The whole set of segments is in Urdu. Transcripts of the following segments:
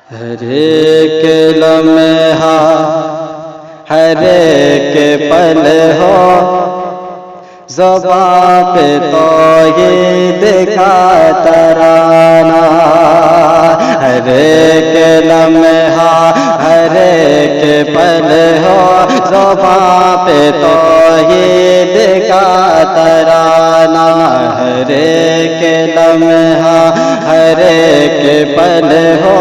ہر ایک لمحہ ہر ایک پل ہو زباں پہ توحید کا ترانہ، ہر ایک لمحہ ہر ایک پل ہو زباں پہ توحید کا ترانہ، ہر ایک لمحہ ہر ایک پل ہو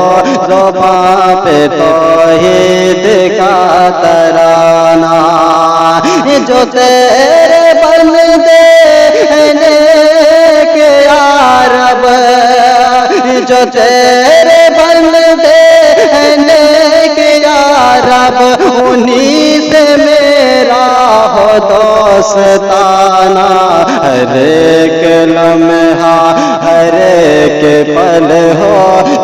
زباں پہ توحید کا ترانہ، جو تیرے بندے ہیں نیک یا رب، جو تیرے بندے ہیں نیک یا رب، انہی سے میرا ہو دوستانہ، ہر ایک لمحہ ہر ایک پل ہو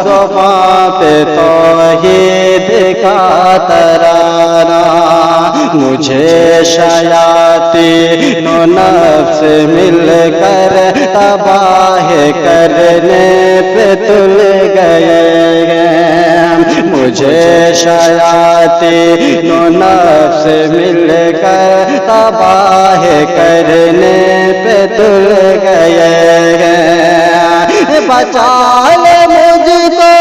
زباں پہ توحید کا ترانہ، مجھے شیاطین و نفس مل کر تباہ کرنے پہ تل گئے ہیں، مجھے شیاطین و نفس مل کر تباہ کرنے پہ تل گئے ہیں، بچا لے مجھ کو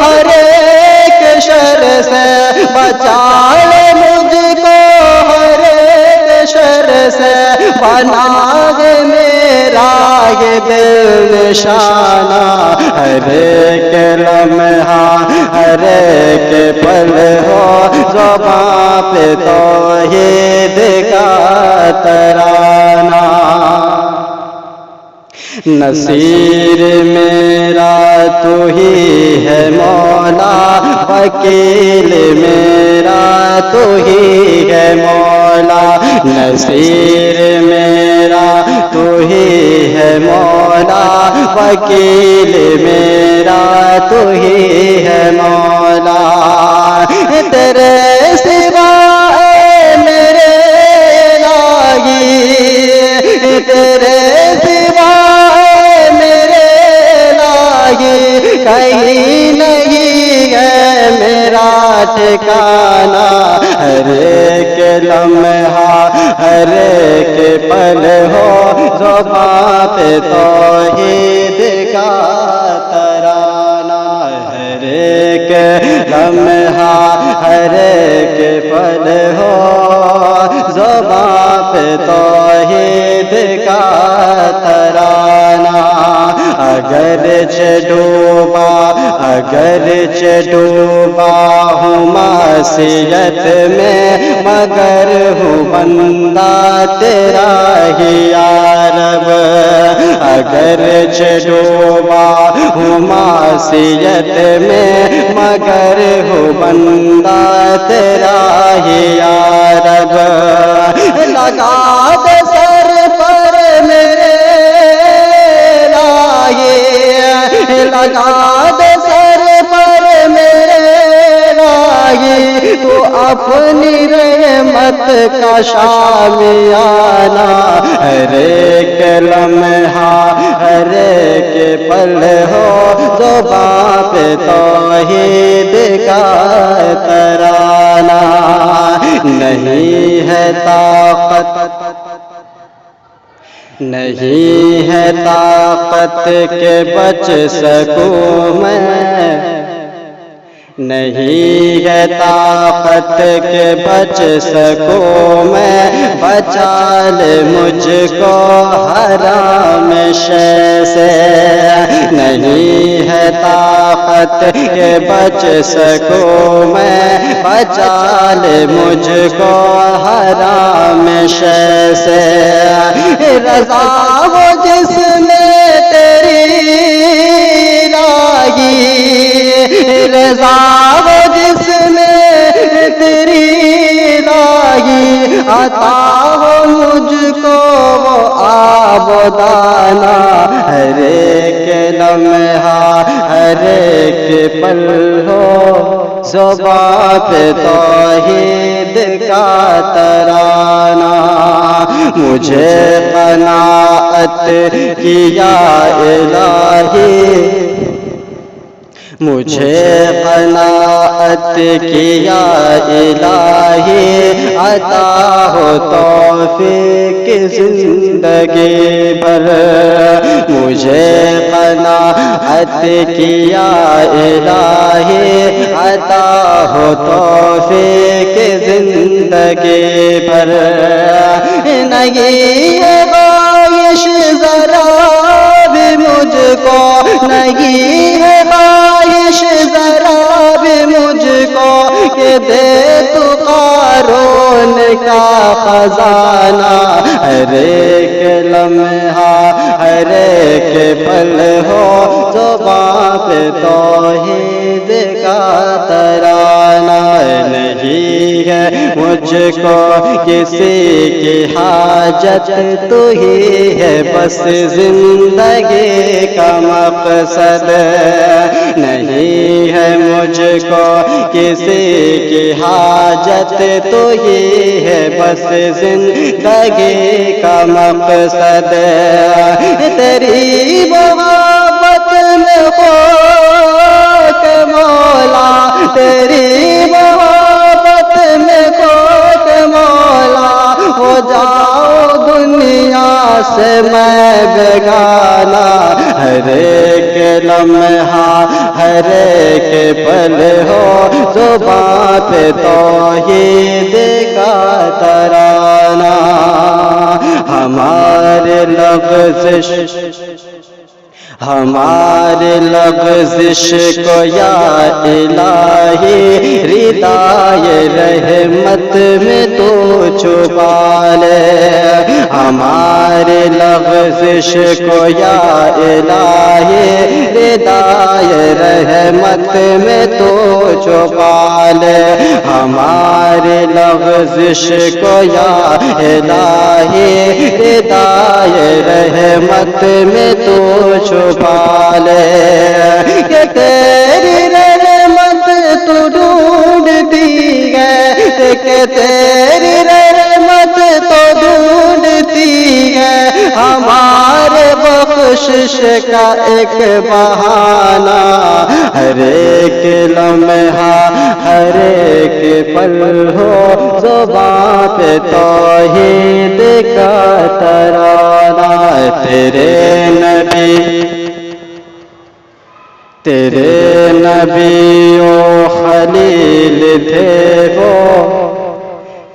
ہر ایک شر سے، بچا لے مجھ کو ہر ایک شر سے، بنا دے میرا یہ دل نشانہ، ہر ایک لمحہ ہر ایک پل ہو زباں پہ توحید کا ترانہ، نصیر میرا تو ہی ہے مولا، وکیل میرا تو ہی ہے مولا، نصیر میرا تو ہی ہے مولا، وکیل میرا تو ہی ہے مولا، تیرے سوا میرے الہی، تیرے سوا کہیں نہیں ہے میرا ٹھکانہ، ہر ایک لمحہ ہر ایک پل ہو زباں پہ توحید کا ترانہ، ہر ایک لمحہ ہر ایک پل ہو زباں پہ توحید کا ترانہ، اگرچہ ڈوبا ہوں معصیت میں، مگر ہوں بندہ تیرا ہی یا رب، اگرچہ ڈوبا ہوں معصیت میں، مگر ہوں بندہ تیرا ہی یا رب، لگا دے سر پر میرے لگا دے سر پر میرے راہی، تو اپنی رحمت کا شامیانہ، ہر ایک لمحہ ہر ایک پل ہو زباں پہ توحید کا ترانہ، نہیں ہے طاقت نہیں ہے طاقت کہ بچ سکوں میں، نہیں ہے طاقت کہ بچ سکوں میں، بچا لے مجھ کو حرام شے سے، نہیں ہے طاقت کہ بچ سکوں میں، بچا لے مجھ کو حرام شے سے، رضا وہ جس نے تیری لائی، رضا وہ جس نے تیری لائی، عطا ہو مجھ کو وہ آب و دانہ، ہر ایک لمحہ ہر ایک پل ہو زباں پہ توحید کا ترانہ، مجھے قناعت کی یا الہی مجھے قناعت کیا الہی عطا ہو توفیق زندگی بھر، مجھے قناعت کیا الہی عطا ہو توفیق زندگی بھر، نہیں ہے خواہش ذرا بھی مجھ کو، نہیں ہے خواہش ذرا بھی مجھ کو کہ دے تو قارون کا خزانہ، ہر ایک لمحہ ہر ایک پل ہو زباں پہ توحید کا ترانہ، نہیں ہے مجھ کو کسی کی حاجت، تو ہی ہے بس زندگی کا مقصد، نہیں ہے مجھ کو کسی کی حاجت، تو ہی ہے بس زندگی کا مقصد، تیری محبت میں کھو کے مولا، تیری محبت میں کھو کے مولا، ہو جاؤ دنیا سے میں بیگانہ، ہر ایک لمحہ ہر ایک پل ہو زباں پہ توحید کا ترانہ، ہمارے لغزش کو یا الہی ردائے رحمت میں تو چھپا لے، ہمارے لغزش کو یا الہی ردائے رحمت میں تو چھپا لے، ہمارے لغزش کو یا الہی ردائے رحمت میں تو چھپا لے، کہ تیری رحمت تو ڈھونڈتی ہے، کہ تیری رحمت تو ڈھونڈتی ہے، ہمارے بخشش کا ایک بہانہ، ہر ایک لمحہ ہر ایک پل ہو زباں پہ توحید کا ترانہ، تیرے نبی و خلیل تھے وہ،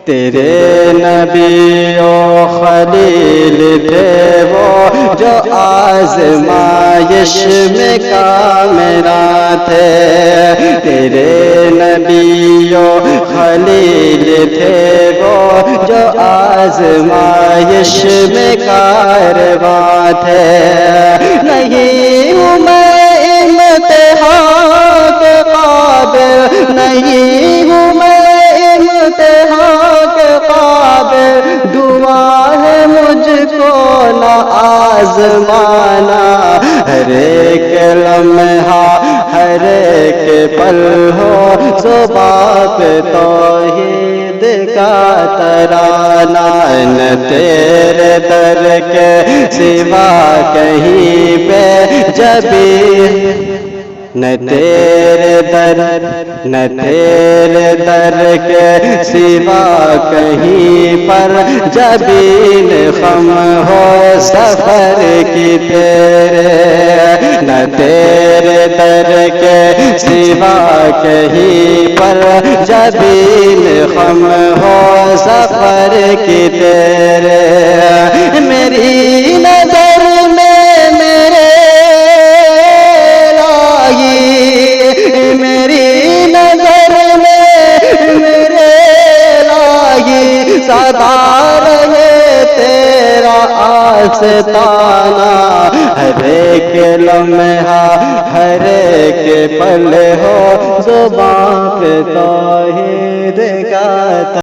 تیرے نبی و خلیل تھے وہ، جو آزمائش میں کامراں تھے، تیرے نبی و خلیل تھے وہ، جو آزمائش میں کارواں تھے، نہیں ہوں میں امتحان کے قابل، نہیں ہوں میں امتحان کے قابل، دعا ہے مجھ کو نہ آزمانا، ہر ایک لمحہ ہر ایک پل ہو زباں پہ توحید کا ترانہ، نہ تیرے در کے سوا کہیں پہ جبیں، نہ تیرے در کے سوا کہیں پر جبین خم ہو سفر کی تیرے، نہ تیرے در کے سوا کہیں پر جبین خم ہو سفر کی تیرے، میری نظر میں میرے میری نظر میں میرے لائی سدا رہے تیرا آستانہ، ہر ایک لمحہ ہر ایک پل ہو زباں پہ توحید کا